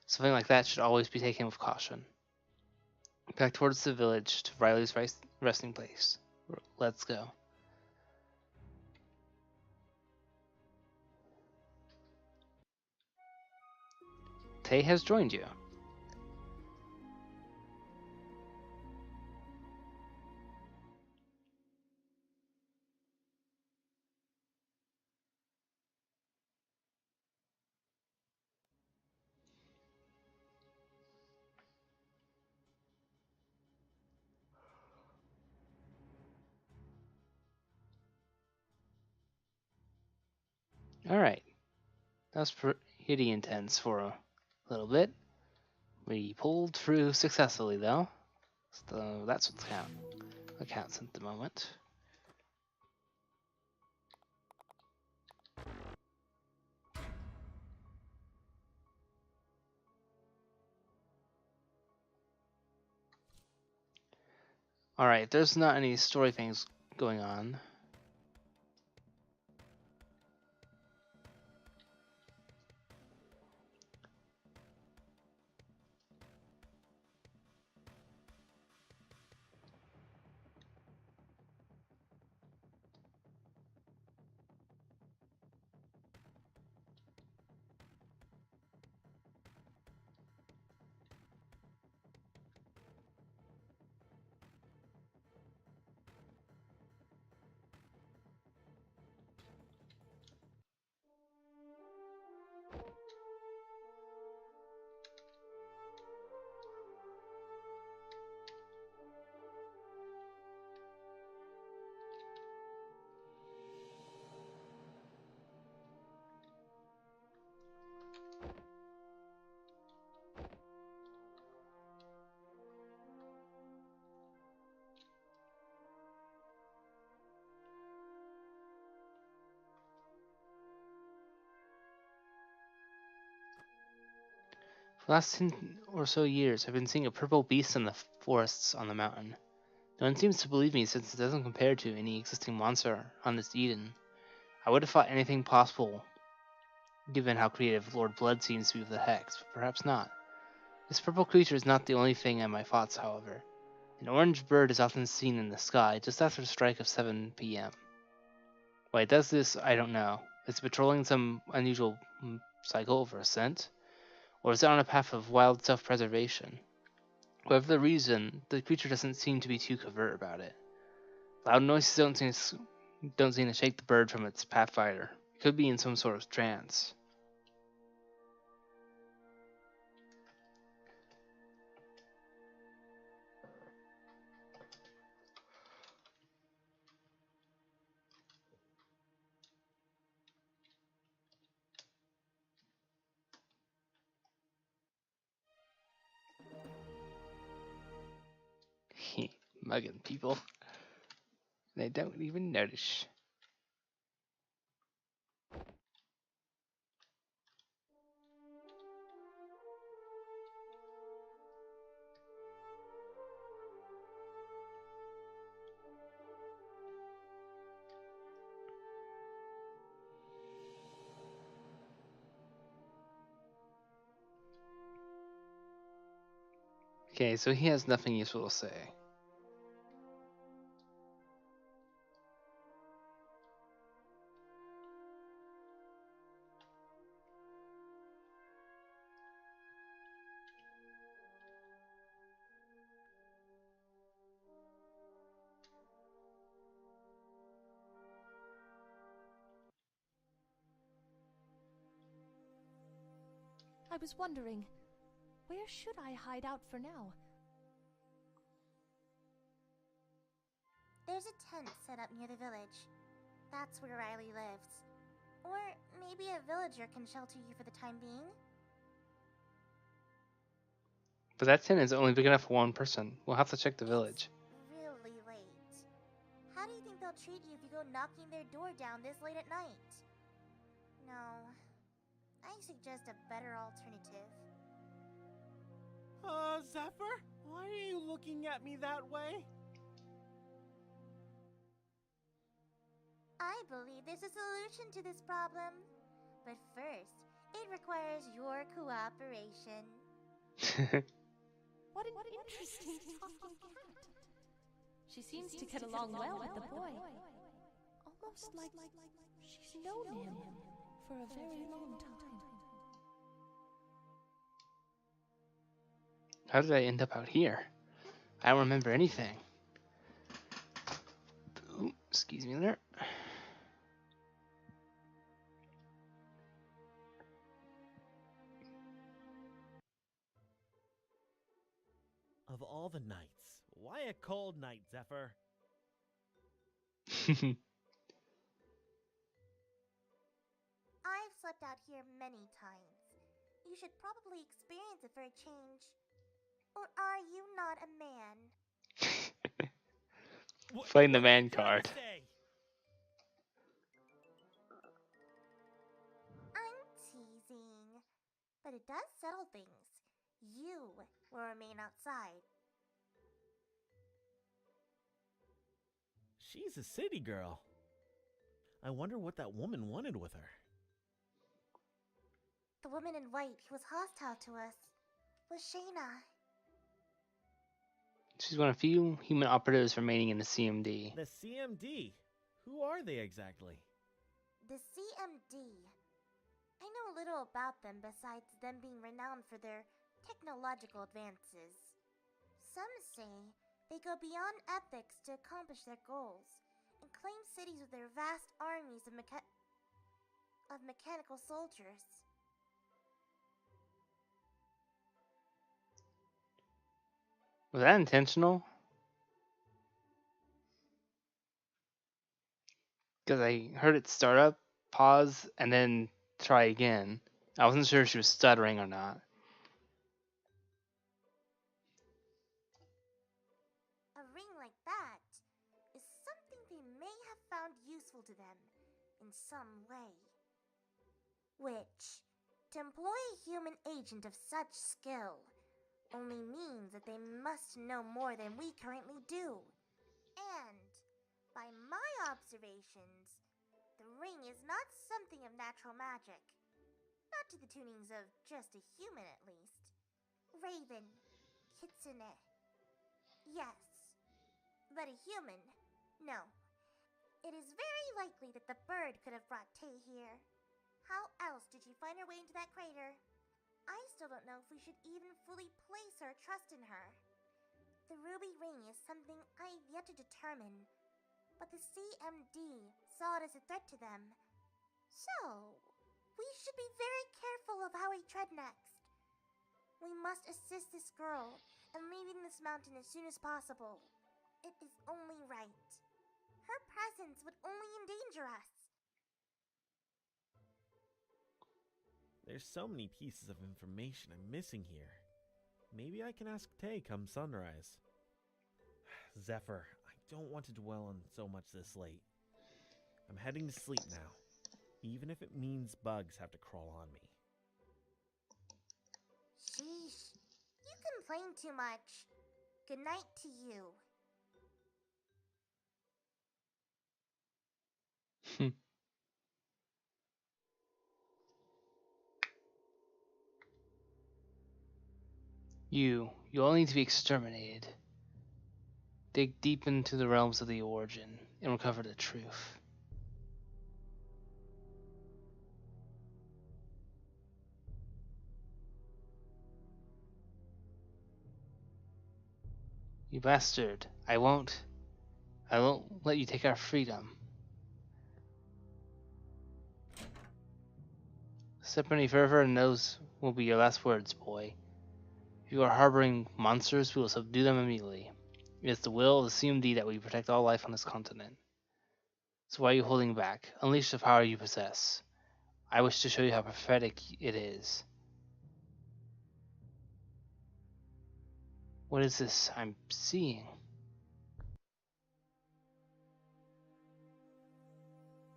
Something like that should always be taken with caution. Back towards the village, to Riley's resting place. Let's go. Tay has joined you. Alright. That was pretty intense for a little bit. We pulled through successfully, though. So that's what counts at the moment. Alright, there's not any story things going on. For the last 10 or so years, I've been seeing a purple beast in the forests on the mountain. No one seems to believe me since it doesn't compare to any existing monster on this Eden. I would have thought anything possible, given how creative Lord Blood seems to be with the Hex, but perhaps not. This purple creature is not the only thing in my thoughts, however. An orange bird is often seen in the sky just after the strike of 7 p.m. Why it does this, I don't know. Is it patrolling some unusual cycle over a scent? Or is it on a path of wild self-preservation? Whatever the reason, the creature doesn't seem to be too covert about it. Loud noises don't seem to shake the bird from its pathfinder. It could be in some sort of trance. Mugging people. They don't even notice. Okay, so he has nothing useful to say. I was wondering, where should I hide out for now? There's a tent set up near the village. That's where Riley lives. Or maybe a villager can shelter you for the time being. But that tent is only big enough for one person. We'll have to check the village. It's really late. How do you think they'll treat you if you go knocking their door down this late at night? No. I suggest a better alternative. Zephyr? Why are you looking at me that way? I believe there's a solution to this problem. But first, it requires your cooperation. What an interesting talking cat. She seems to get along well with the boy. Almost like she's known him for a very long time. How did I end up out here? I don't remember anything. Ooh, excuse me there. Of all the nights, why a cold night, Zephyr? I've slept out here many times. You should probably experience it for a change. Or are you not a man? Playing the What are man you trying card. to say? I'm teasing. But it does settle things. You will remain outside. She's a city girl. I wonder what that woman wanted with her. The woman in white who was hostile to us was Shayna. She's one of few human operatives remaining in the CMD. The CMD? Who are they exactly? The CMD. I know little about them besides them being renowned for their technological advances. Some say they go beyond ethics to accomplish their goals and claim cities with their vast armies of mechanical soldiers. Was that intentional? Because I heard it start up, pause, and then try again. I wasn't sure if she was stuttering or not. A ring like that is something they may have found useful to them in some way. Which, to employ a human agent of such skill, only means that they must know more than we currently do. And, by my observations, the ring is not something of natural magic. Not to the tunings of just a human, at least. Raven, Kitsune. Yes. But a human, no. It is very likely that the bird could have brought Tay here. How else did she find her way into that crater? I still don't know if we should even fully place our trust in her. The ruby ring is something I've yet to determine, but the CMD saw it as a threat to them. So, we should be very careful of how we tread next. We must assist this girl in leaving this mountain as soon as possible. It is only right. Her presence would only endanger us. There's so many pieces of information I'm missing here. Maybe I can ask Tay come sunrise. Zephyr, I don't want to dwell on so much this late. I'm heading to sleep now, even if it means bugs have to crawl on me. Sheesh. You complain too much. Good night to you. You all need to be exterminated. Dig deep into the realms of the origin and recover the truth. You bastard. I won't let you take our freedom. Step any further and those will be your last words, boy. If you are harboring monsters, we will subdue them immediately. It is the will of the CMD that we protect all life on this continent. So why are you holding back? Unleash the power you possess. I wish to show you how prophetic it is. What is this I'm seeing?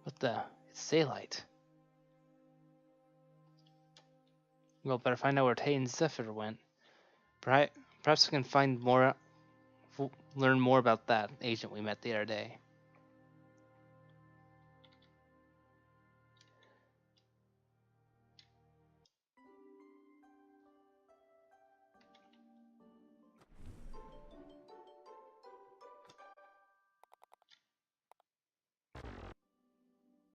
What the? It's daylight. Well, better find out where Tay and Zephyr went. Perhaps we can find more, learn more about that agent we met the other day.